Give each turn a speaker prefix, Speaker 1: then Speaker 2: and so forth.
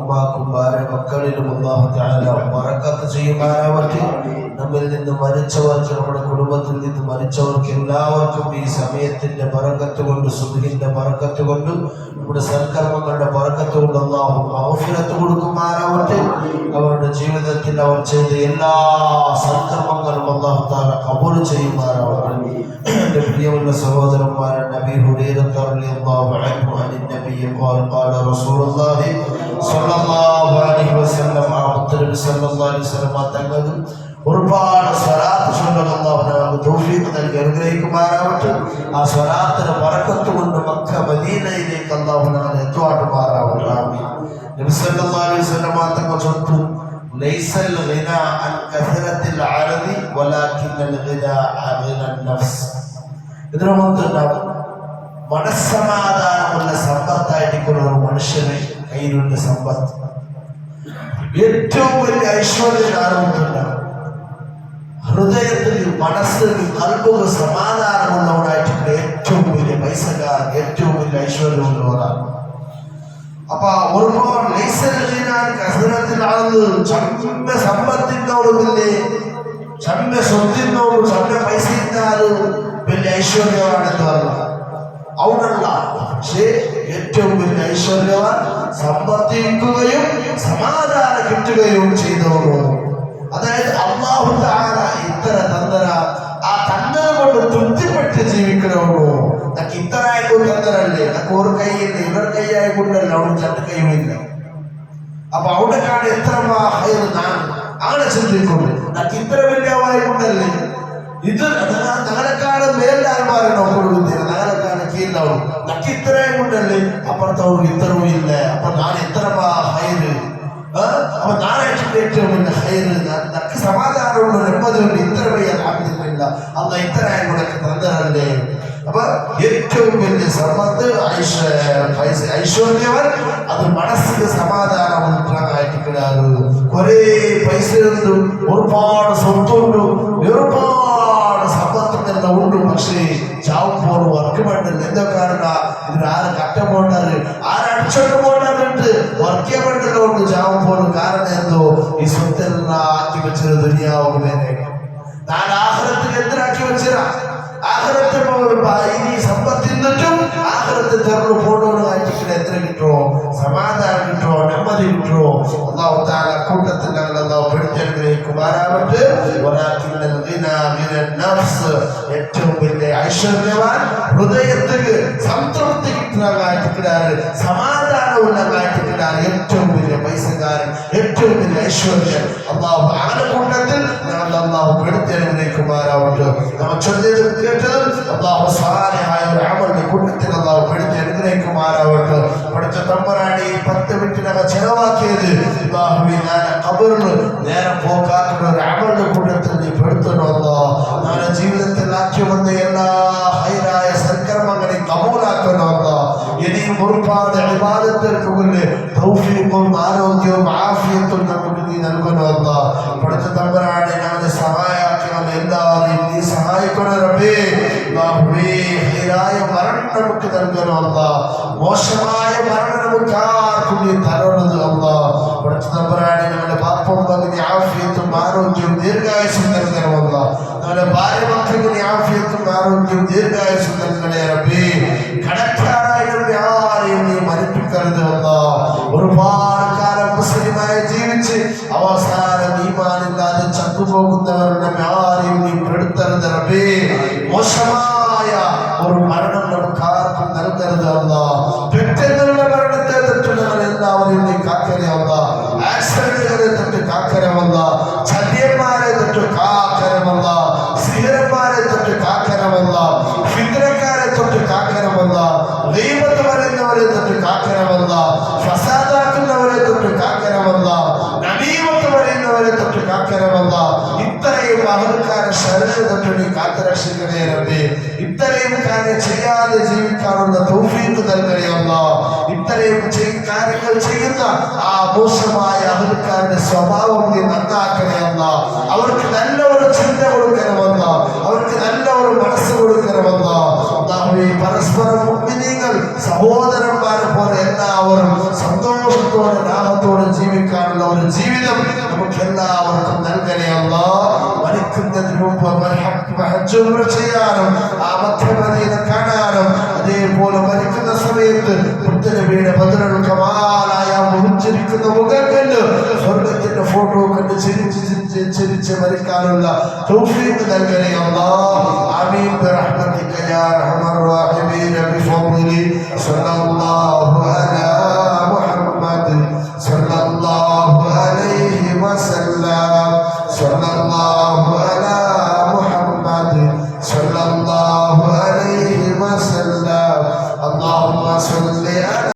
Speaker 1: ഉമ്മാക്കും ഭാര്യ മക്കളിലും അല്ലാഹു തആല ബറക്കത്ത് ചെയ്യുമാറാവട്ടെ. നമ്മിൽ നിന്ന് മരിച്ചവർക്ക്, നമ്മുടെ കുടുംബത്തിൽ നിന്ന് മരിച്ചവർക്ക് എല്ലാവർക്കും ഈ സമയത്തിന്റെ ബറക്കത്ത് കൊണ്ട്, സുബ്ഹിന്റെ ബറക്കത്ത് കൊണ്ട്, നമ്മുടെ സൽക്കർമ്മങ്ങളുടെ ബറക്കത്ത് കൊണ്ട് അല്ലാഹു മഗ്ഫിറത്ത് കൊടുക്കുമാറാവട്ടെ. അവരുടെ ജീവിതത്തിൽ അവർ ചെയ്ത എല്ലാ സൽക്കർമ്മങ്ങളും അല്ലാഹു തആല ഖബൂൽ ചെയ്യുമാറാവട്ടെ. എൻ്റെ പ്രിയമുള്ള സഹോദരന്മാരെ, നബി ഹുറൈറ റളിയല്ലാഹു അൻഹു അൻ നബി ഖാല റസൂലുള്ളാഹി സ്വല്ലല്ലാഹു അലൈഹി വസല്ലം തങ്ങൾ ഒരുപാട് സ്വലാത്ത് ചൊല്ലാൻ അല്ലാഹു നമുക്ക് തൗഫീഖ് നൽകി അനുഗ്രഹിക്കുമാറാവട്ടെ. ആ സ്വലാത്തിന്റെ ബറക്കത്ത് കൊണ്ട് മക്ക മദീനയിലേക്ക് അല്ലാഹു നമ്മളെ എത്തുവാട്ടുമാറാവട്ടെ. ആമീൻ. നബി സല്ലല്ലാഹു അലൈഹി വസല്ലം തങ്ങൾ ചൊല്ലു, ലൈസൽ ഗിനാ അൻ കസറത്തിൽ അർദി വലാകിന്നൽ ഗിനാ ഗിനാ നഫ്സ്. ഇതിനൊന്നും മനസ്സമാധാനമുള്ള സമ്പത്തായിരിക്കുന്ന ഒരു മനുഷ്യന് കയ്യിലുള്ള സമ്പത്ത് ഏറ്റവും വലിയ ഐശ്വര്യം ആരംഭിക്കുന്നുണ്ട്. ഹൃദയത്തിൽ, മനസ്സിൽ, കൽബുകൾ സമാധാനമുള്ളവരായിട്ടുള്ള ഏറ്റവും വലിയ പൈസക്കാർ, ഏറ്റവും വലിയ ഐശ്വര്യമുള്ളവരാണ്. അപ്പൊ ഒരുപാട് ചമ്മ സമ്പത്തിനോടുമില്ലേ, ചമ്മ സ്വത്തിനോടും ചമ്മ പൈസയിട്ടാലും വലിയ ഐശ്വര്യമാണെന്ന് പറഞ്ഞു. അവിടെയുള്ള പക്ഷേ ഏറ്റവും വലിയ ഐശ്വര്യവാൻ സമ്പത്തിക്കുകയും സമാധാനം കിട്ടുകയും ചെയ്തോളൂ. അതായത് അല്ലാഹു തആല ഇത്ര തന്നര, ആ തന്നര കൊണ്ട് തൃപ്തിപ്പെട്ട് ജീവിക്കണമല്ലോ. നമുക്ക് ഇത്ര ആയിക്കോട്ട് തന്നരല്ലേ, നമുക്ക് ഒരു കൈയില്ല, ഇവർ കൈ ആയിക്കൊണ്ടല്ല, അവിടെ രണ്ട് കൈയുമില്ല. അപ്പൊ അവിടെ കാണാൻ എത്ര അങ്ങനെ ചിന്തിക്കൊണ്ട് നമുക്ക് ഇത്ര വലിയ ആയിക്കൊണ്ടല്ലേ, ഇത് ഞങ്ങളെക്കാളും മേലിന്റെ ആൾമാരുണ്ടോ കൊടുക്കുന്നില്ല, ഞങ്ങളെക്കാളും കീഴിലാവും, നക്ക് ഇത്രയും കൊണ്ടല്ലേ, അപ്പുറത്തവർക്ക് ഇത്രയും ഇല്ല. അപ്പൊ ഞാൻ ഇത്ര ഹൈറ്, അപ്പൊ ഞാനായിട്ട് ഏറ്റവും വലിയ ഹൈറ്, നക്ക് സമാധാനമുള്ള എൺപതുകൊണ്ട് ഇത്ര വലിയ ആഗ്രഹമില്ല, അന്ന് ഇത്രയും കൂടെ തന്നരല്ലേ. അപ്പൊ ഏറ്റവും വലിയ സമ്പത്ത് ഐശ്വര്യവൻ അത് മനസ്സിന് സമാധാനം ഉണ്ടാകാനായിട്ട് കിടാറ്. കുറെ പൈസ ഉണ്ട്, ഒരുപാട് സ്വത്തുണ്ട്, ഒരുപാട് സമ്പത്തെല്ലാം ഉണ്ട്. പക്ഷേ ചാവുമ്പോൾ വർക്ക് വേണ്ടത് എന്താ കാരണം? ഇതിനാരെ കട്ട പോണ്ടാറ്, ആരടിച്ചോണ്ട് പോണ്ടാറുണ്ട്, വർക്ക് വേണ്ടതുകൊണ്ട് ചാവുമ്പോൾ. കാരണം എന്തോ ഈ സ്വത്തെല്ലാം ആക്കി വെച്ചത് ദുനിയാവ് വേറെ. ഞാൻ ആഖിറത്തിൽ എന്തിനാക്കി വെച്ചതാ? ആഖിറത്തിൽ ഇനി സമ്പത്തിന്നിട്ടും ആഖിറത്തിൽ തെറു പോണോടായിട്ട് എത്ര കിട്ടുമോ, സമാധാനം കിട്ടുമോ, നെമ്മതി കിട്ടുമോ? അല്ലാഹു തആല കൂട്ടത്തിൽ ഞങ്ങൾ അല്ലാഹു പെടുത്തിയനുഗ്രഹിക്കുമാറാവട്ടെ. ഏറ്റവും വലിയ ഐശ്വര്യവാൻ ഹൃദയത്തിന് സംതൃപ്തി കിട്ടുന്നതായിട്ട്, സമാധാനമുള്ളതായിട്ട് ഏറ്റവും വലിയ പൈസക്കാരൻ, ഏറ്റവും വലിയ ഐശ്വര്യം അല്ലാഹു ആ കൂട്ടത്തിൽ ഞങ്ങൾ അല്ലാഹു പെടുത്തിയനുഗ്രഹിക്കുമാറാവട്ടെ. നമ്മൾ ചൊല്ലിയത് കേട്ടത് അല്ലാഹു സാലിഹായ ഒരു അമലിന്റെ കൂട്ടത്തിൽ അല്ലാഹു പെടുത്തി അനുഗ്രഹിക്കുമാറാവട്ടെ. പഠിച്ച തമ്പുരാനെ ഈ 10 മിനിറ്റിനകം ചെലവാക്കിയത് ഖബറിൽ നേരെ പോക്കാക്കുന്ന ഒരു അമലിന്റെ കൂട്ടത്തിൽ നീ പെടുത്തണമല്ലോ. നാളെ ജീവിതത്തിൽ ആക്കി വന്ന എല്ലാ ഹൈറായ സൽക്കർമ്മങ്ങളെ കബൂലാക്കണമല്ലോ. ഇനിയും ഒരുപാട് ഇബാദത്തുകൾക്ക് മുന്നിൽ തൗഫീഖും ആരോഗ്യവും ആഫിയത്തും നമുക്ക് നീ നൽകണമല്ലോ. പഠിച്ച തമ്പുരാനെ ഞങ്ങളെ സഹായിക്കണം, എല്ലാവരെയും നീ സഹായിക്കണം റബ്ബേ. ഹൈറായ മരണം നമുക്ക് നൽകണമല്ല, മോശമായ മരണം നമുക്ക് ആർക്കും നീ തരണത് അല്ല. പഠിച്ച തമ്പുരാനെ ഞങ്ങളുടെ പാപ്പം പകുതി ആഫിയത്തും ആരോഗ്യവും ദീർഘായുസും നൽകണമല്ല. ഞങ്ങളുടെ ഭാര്യ മക്കൾക്ക് നീ ആഫിയത്തും ആരോഗ്യവും ദീർഘായുസും നൽകണേ റബ്ബേ. കടക്കാരായ ആരെയും നീ മരിപ്പിക്കരുത് അല്ല. ഒരുപാട് കാലം മുസ്ലിമായി ജീവിച്ച് അവസാനം ഈമാനില്ലാതെ ചത്തുപോകുന്നവരുടെ ആരെയും നീ പെടുത്തരുത് റബ്ബേ. മോശമായ ഒരു മരണം നമുക്ക് ആർക്കും നൽകരുത് അല്ല. പെട്ടെന്നുള്ള മരണത്തെ തൊട്ട് ഞങ്ങൾ എല്ലാവരെയും നീ കാക്കരയല്ല. ആക്സിഡന്റുകളെ തൊട്ട് കാക്കരമല്ല, ചതിയന്മാരെ തൊട്ട് കാക്കരമല്ല, സിഹരന്മാരെ തൊട്ട് കാക്കരമല്ല, ഫിത്നക്കാരെ തൊട്ട് കാക്കരമല്ല, ഗീബത്ത് പറയുന്നവരെ തൊട്ട് കാക്കരമല്ല, ഫസാദാക്കുന്നവരെ തൊട്ട് കാക്കരമല്ല, നമീമത്ത് പറയുന്നവരെ തൊട്ട് കാക്കരമല്ല. ഇത്രയും അഹൽക്കാരെ ശരീരം തൊട്ട് നീ കാത്തുരക്ഷിക്കണേ റബ്ബേ. ഇത്രയും കാര്യം ചെയ്യാതെ ജീവിക്കാനുള്ള തൗഫീഖ് നൽകണേ അല്ലാഹ്. ഇത്രയും കാര്യങ്ങൾ ചെയ്യുന്ന ആ മോശമായ അഹൽക്കാരുടെ സ്വഭാവം നീ നന്നാക്കണേ അല്ലാഹ്. അവർക്ക് നല്ല ഒരു ചിന്ത കൊടുക്കണമെന്ന, അവർക്ക് നല്ല ഒരു മനസ്സ് കൊടുക്കണമെന്ന അല്ലാഹുവേ പരസ്പരം മുഅ്മിനീങ്ങൾ സഹോദരന്മാരെ പോലെ എല്ലാവരും സന്തോഷത്തോടെ ലാഭത്തോടെ ജീവിക്കാനുള്ള ഒരു ജീവിതം നമുക്ക് എല്ലാവർക്കും നൽകണേ അല്ലാഹ്. മരിക്കുന്നതിന് മുമ്പ് ഹജ്ജ് ഉംറ ചെയ്യാനും ആ മക്കമദീന കാണാനും അതേപോലെ മരിക്കുന്ന സമയത്ത് മുത്തനബിയുടെ ബദറുൽ കമാലായ ഉച്ചരിക്കുന്ന മുഖം കണ്ട് സ്വർഗത്തിന്റെ ഫോട്ടോ കണ്ട് ചിരിച്ച് മരിക്കാനുള്ള തൗഫീഖ് നൽകണേ അല്ലാഹ്. ആമീൻ ബിറഹ്മതിക യാ അർഹമർ റഹീമീൻ ബിഫദ്ലി സ്വല്ലല്ലാഹു അലാ മുഹമ്മദ്